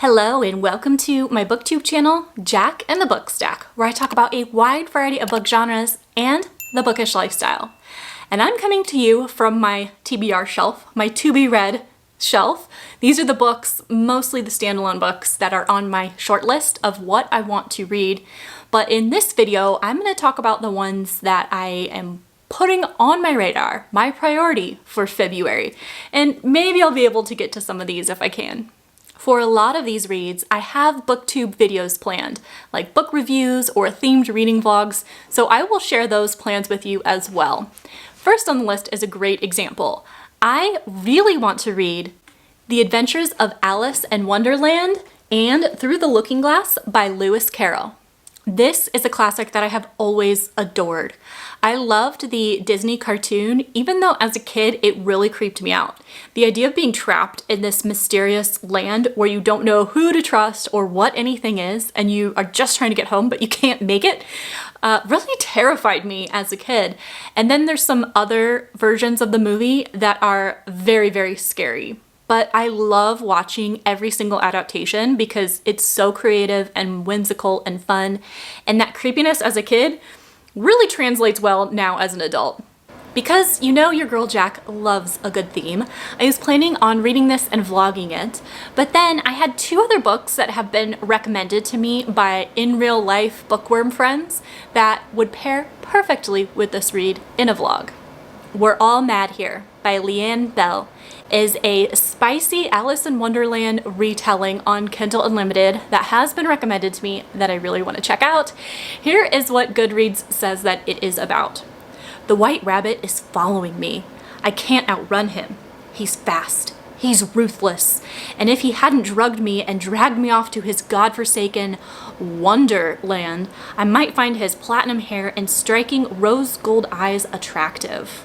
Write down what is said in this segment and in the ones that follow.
Hello and welcome to my BookTube channel, Jack and the Book Stack, where I talk about a wide variety of book genres and the bookish lifestyle. And I'm coming to you from my TBR shelf, my to be read shelf. These are the books, mostly the standalone books, that are on my short list of what I want to read. But in this video, I'm going to talk about the ones that I am putting on my radar, my priority for February. And maybe I'll be able to get to some of these if I can. For a lot of these reads, I have BookTube videos planned, like book reviews or themed reading vlogs, so I will share those plans with you as well. First on the list is a great example. I really want to read The Adventures of Alice in Wonderland and Through the Looking Glass by Lewis Carroll. This is a classic that I have always adored. I loved the Disney cartoon, even though as a kid it really creeped me out. The idea of being trapped in this mysterious land where you don't know who to trust or what anything is, and you are just trying to get home but you can't make it, really terrified me as a kid. And then there's some other versions of the movie that are very, very scary. But I love watching every single adaptation because it's so creative and whimsical and fun, and that creepiness as a kid really translates well now as an adult. Because you know your girl Jack loves a good theme, I was planning on reading this and vlogging it, but then I had two other books that have been recommended to me by in real life bookworm friends that would pair perfectly with this read in a vlog. We're All Mad Here by Leanne Bell is a spicy Alice in Wonderland retelling on Kindle Unlimited that has been recommended to me that I really want to check out. Here is what GoodReads says that it is about. The white rabbit is following me. I can't outrun him. He's fast. He's ruthless. And if he hadn't drugged me and dragged me off to his godforsaken Wonderland, I might find his platinum hair and striking rose gold eyes attractive.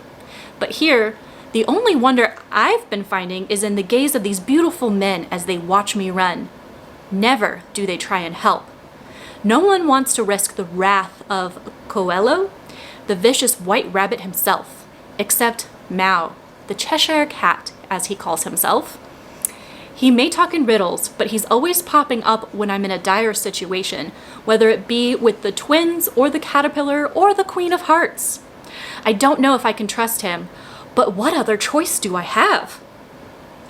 But here, the only wonder I've been finding is in the gaze of these beautiful men as they watch me run. Never do they try and help. No one wants to risk the wrath of Coelho, the vicious white rabbit himself, except Mao, the Cheshire Cat, as he calls himself. He may talk in riddles, but he's always popping up when I'm in a dire situation, whether it be with the twins or the caterpillar or the Queen of Hearts. I don't know if I can trust him, but what other choice do I have?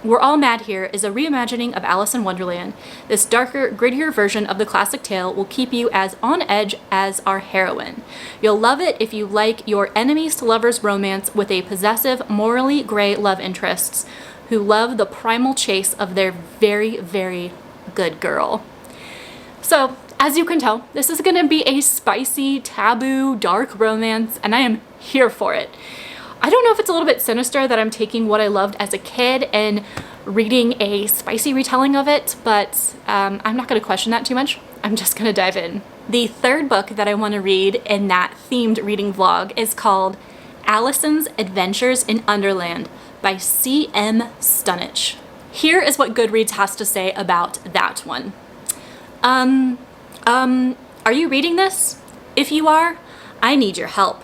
We're All Mad Here is a reimagining of Alice in Wonderland. This darker, grittier version of the classic tale will keep you as on edge as our heroine. You'll love it if you like your enemies to lovers romance with a possessive, morally gray love interests who love the primal chase of their very, very good girl. So, as you can tell, this is going to be a spicy, taboo, dark romance, and I am here for it. I don't know if it's a little bit sinister that I'm taking what I loved as a kid and reading a spicy retelling of it, but I'm not going to question that too much. I'm just going to dive in. The third book that I want to read in that themed reading vlog is called Allison's Adventures in Underland by C.M. Stunich. Here is what GoodReads has to say about that one. Are you reading this? If you are, I need your help.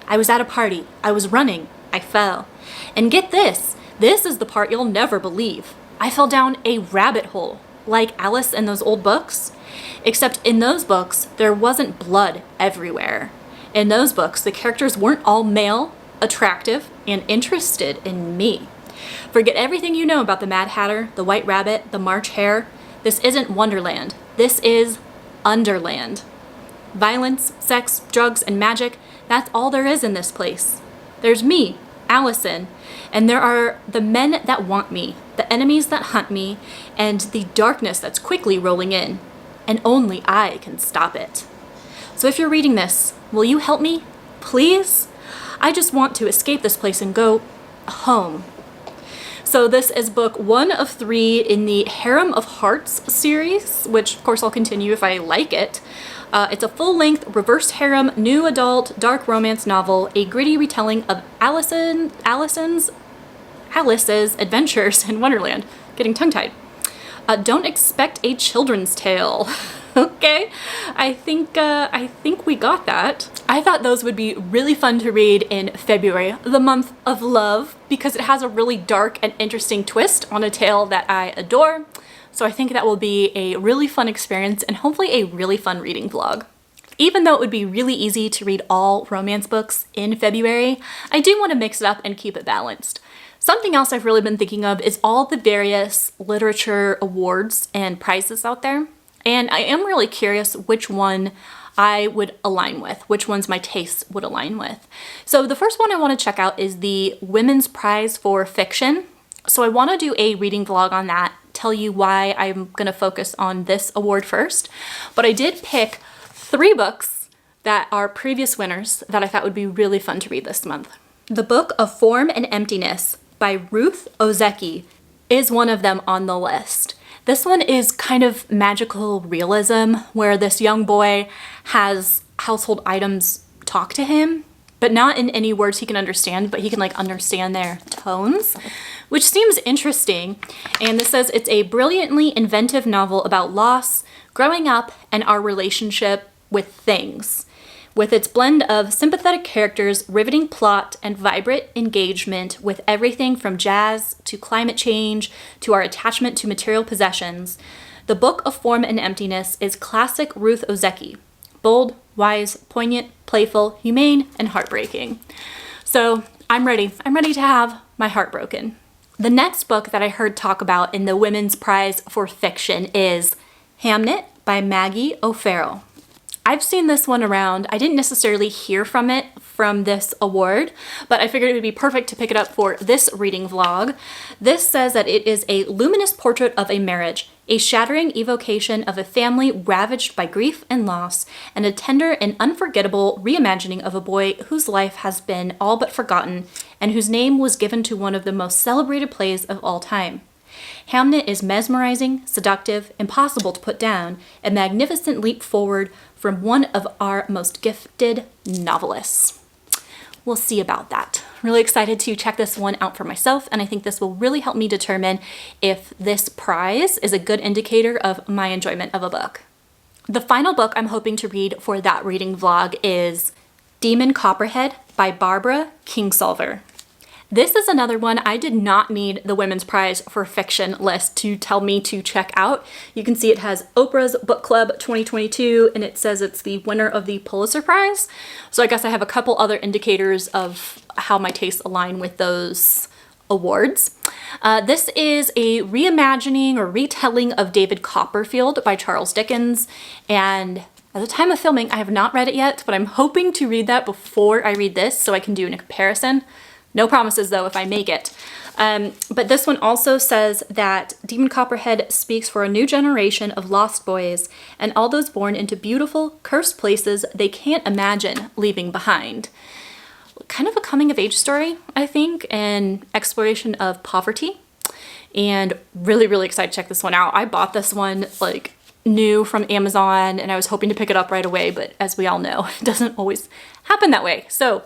I was at a party. I was running. I fell. And get this. This is the part you'll never believe. I fell down a rabbit hole, like Alice in those old books. Except in those books, there wasn't blood everywhere. In those books, the characters weren't all male, attractive, and interested in me. Forget everything you know about the Mad Hatter, the White Rabbit, the March Hare. This isn't Wonderland. This is Underland. Violence, sex, drugs, and magic, that's all there is in this place. There's me, Allison, and there are the men that want me, the enemies that hunt me, and the darkness that's quickly rolling in. And only I can stop it. So if you're reading this, will you help me? Please? I just want to escape this place and go home. So this is book 1 of 3 in the Harem of Hearts series, which of course I'll continue if I like it. It's a full-length, reverse harem, new adult, dark romance novel, a gritty retelling of Alice's adventures in Wonderland. Getting tongue-tied. Don't expect a children's tale. Okay, I think we got that. I thought those would be really fun to read in February, the month of love, because it has a really dark and interesting twist on a tale that I adore. So I think that will be a really fun experience and hopefully a really fun reading vlog. Even though it would be really easy to read all romance books in February, I do want to mix it up and keep it balanced. Something else I've really been thinking of is all the various literature awards and prizes out there. And I am really curious which one I would align with, which ones my tastes would align with. So the first one I want to check out is the Women's Prize for Fiction. So I want to do a reading vlog on that, tell you why I'm going to focus on this award first. But I did pick 3 books that are previous winners that I thought would be really fun to read this month. The Book of Form and Emptiness by Ruth Ozeki is one of them on the list. This one is kind of magical realism where this young boy has household items talk to him, but not in any words he can understand, but he can like understand their tones, which seems interesting. And this says it's a brilliantly inventive novel about loss, growing up, and our relationship with things. With its blend of sympathetic characters, riveting plot, and vibrant engagement with everything from jazz to climate change to our attachment to material possessions, The Book of Form and Emptiness is classic Ruth Ozeki. Bold, wise, poignant, playful, humane, and heartbreaking. So I'm ready. I'm ready to have my heart broken. The next book that I heard talk about in the Women's Prize for Fiction is Hamnet by Maggie O'Farrell. I've seen this one around. I didn't necessarily hear from it from this award, but I figured it would be perfect to pick it up for this reading vlog. This says that it is a luminous portrait of a marriage, a shattering evocation of a family ravaged by grief and loss, and a tender and unforgettable reimagining of a boy whose life has been all but forgotten and whose name was given to one of the most celebrated plays of all time. Hamnet is mesmerizing, seductive, impossible to put down, a magnificent leap forward from one of our most gifted novelists. We'll see about that. Really excited to check this one out for myself, and I think this will really help me determine if this prize is a good indicator of my enjoyment of a book. The final book I'm hoping to read for that reading vlog is Demon Copperhead by Barbara Kingsolver. This is another one I did not need the Women's Prize for Fiction list to tell me to check out. You can see it has Oprah's Book Club 2022, and it says it's the winner of the Pulitzer Prize. So I guess I have a couple other indicators of how my tastes align with those awards. This is a reimagining or retelling of David Copperfield by Charles Dickens, and at the time of filming, I have not read it yet, but I'm hoping to read that before I read this so I can do a comparison. No promises though if I make it. But this one also says that Demon Copperhead speaks for a new generation of lost boys and all those born into beautiful, cursed places they can't imagine leaving behind. Kind of a coming of age story, I think, and exploration of poverty. And really, really excited to check this one out. I bought this one like new from Amazon and I was hoping to pick it up right away, but as we all know, it doesn't always happen that way. So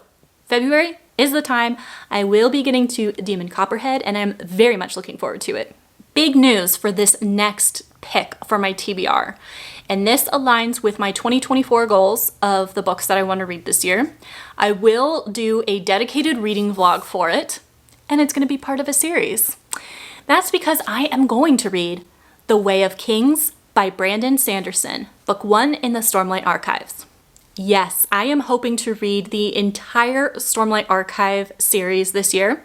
February is the time I will be getting to Demon Copperhead, and I'm very much looking forward to it. Big news for this next pick for my TBR, and this aligns with my 2024 goals of the books that I want to read this year. I will do a dedicated reading vlog for it, and it's going to be part of a series. That's because I am going to read The Way of Kings by Brandon Sanderson, book 1 in the Stormlight Archives. Yes, I am hoping to read the entire Stormlight Archive series this year,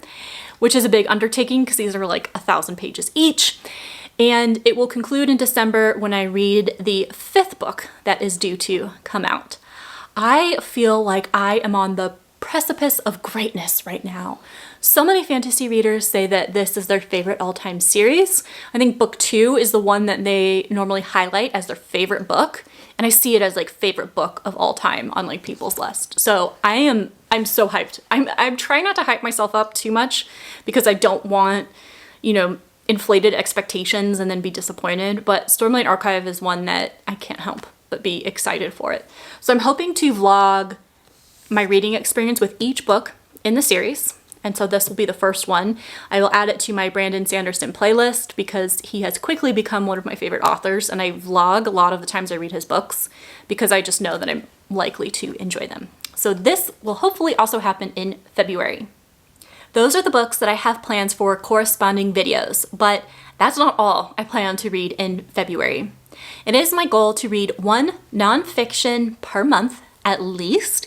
which is a big undertaking because these are like 1,000 pages each. And it will conclude in December when I read the 5th book that is due to come out. I feel like I am on the precipice of greatness right now. So many fantasy readers say that this is their favorite all-time series. I think book 2 is the one that they normally highlight as their favorite book. And I see it as like favorite book of all time on like people's list. So I'm so hyped. I'm trying not to hype myself up too much because I don't want, inflated expectations and then be disappointed. But Stormlight Archive is one that I can't help but be excited for it. So I'm hoping to vlog my reading experience with each book in the series. And so this will be the first one. I will add it to my Brandon Sanderson playlist because he has quickly become one of my favorite authors, and I vlog a lot of the times I read his books because I just know that I'm likely to enjoy them. So this will hopefully also happen in February. Those are the books that I have plans for corresponding videos, but that's not all I plan to read in February. It is my goal to read one nonfiction per month at least.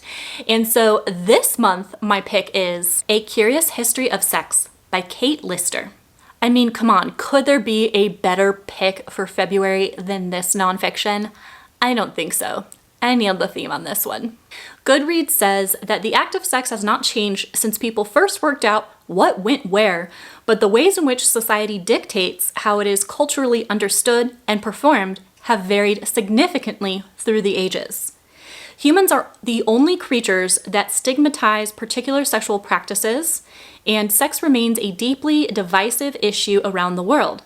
And so this month, my pick is A Curious History of Sex by Kate Lister. I mean, come on, could there be a better pick for February than this nonfiction? I don't think so. I nailed the theme on this one. GoodReads says that the act of sex has not changed since people first worked out what went where, but the ways in which society dictates how it is culturally understood and performed have varied significantly through the ages. Humans are the only creatures that stigmatize particular sexual practices, and sex remains a deeply divisive issue around the world.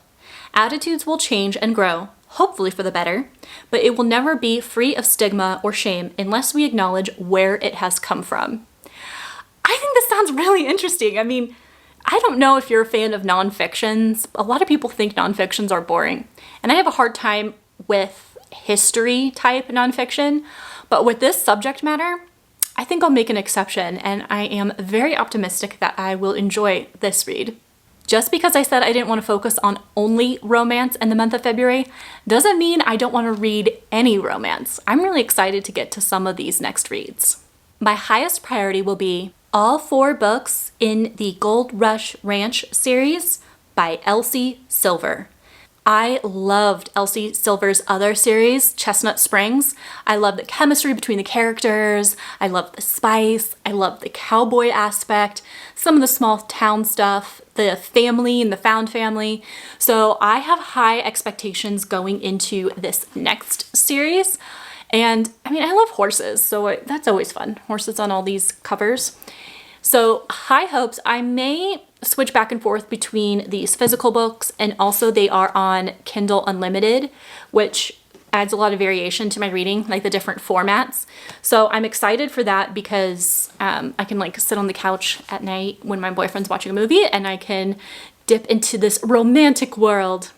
Attitudes will change and grow, hopefully for the better, but it will never be free of stigma or shame unless we acknowledge where it has come from. I think this sounds really interesting. I mean, I don't know if you're a fan of nonfictions. A lot of people think nonfictions are boring, and I have a hard time with history type nonfiction, but with this subject matter, I think I'll make an exception, and I am very optimistic that I will enjoy this read. Just because I said I didn't want to focus on only romance in the month of February doesn't mean I don't want to read any romance. I'm really excited to get to some of these next reads. My highest priority will be all 4 books in the Gold Rush Ranch series by Elsie Silver. I loved Elsie Silver's other series, Chestnut Springs. I love the chemistry between the characters. I love the spice. I love the cowboy aspect, some of the small town stuff, the family and the found family. So I have high expectations going into this next series. And I mean, I love horses, so that's always fun. Horses on all these covers. So high hopes. I may switch back and forth between these physical books, and also they are on Kindle Unlimited, which adds a lot of variation to my reading, like the different formats. So I'm excited for that because I can like sit on the couch at night when my boyfriend's watching a movie and I can dip into this romantic world.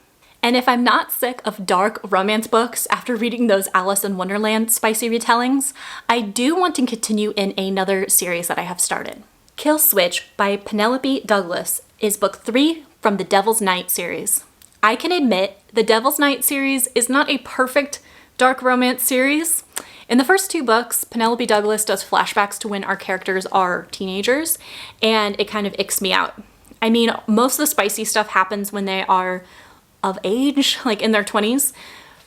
And if I'm not sick of dark romance books after reading those Alice in Wonderland spicy retellings, I do want to continue in another series that I have started. Kill Switch by Penelope Douglas is book 3 from the Devil's Night series. I can admit the Devil's Night series is not a perfect dark romance series. In the first 2 books, Penelope Douglas does flashbacks to when our characters are teenagers, and it kind of icks me out. I mean, most of the spicy stuff happens when they are of age, like in their 20s,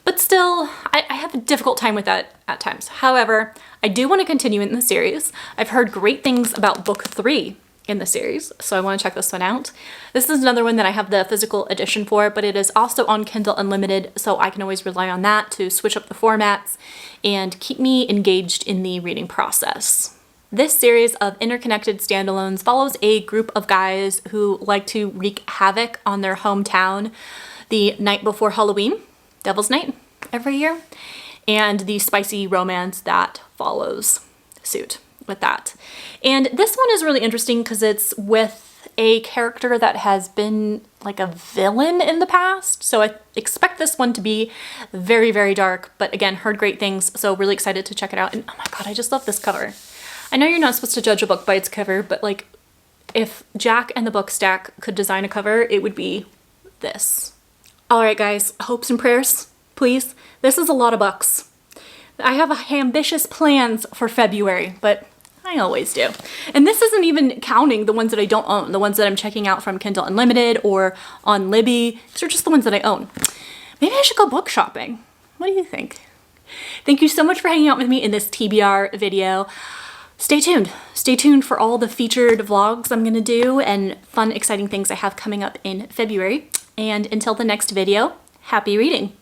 but still, I have a difficult time with that at times. However, I do want to continue in the series. I've heard great things about book 3 in the series, so I want to check this one out. This is another one that I have the physical edition for, but it is also on Kindle Unlimited, so I can always rely on that to switch up the formats and keep me engaged in the reading process. This series of interconnected standalones follows a group of guys who like to wreak havoc on their hometown the night before Halloween, Devil's Night, every year, and the spicy romance that follows suit with that. And this one is really interesting because it's with a character that has been like a villain in the past. So I expect this one to be very, very dark, but again, heard great things. So really excited to check it out. And oh my God, I just love this cover. I know you're not supposed to judge a book by its cover, but like if Jack and the Book Stack could design a cover, it would be this. All right, guys, hopes and prayers, please. This is a lot of books. I have ambitious plans for February, but I always do. And this isn't even counting the ones that I don't own, the ones that I'm checking out from Kindle Unlimited or on Libby. These are just the ones that I own. Maybe I should go book shopping. What do you think? Thank you so much for hanging out with me in this TBR video. Stay tuned. Stay tuned for all the featured vlogs I'm gonna do and fun, exciting things I have coming up in February. And until the next video, happy reading.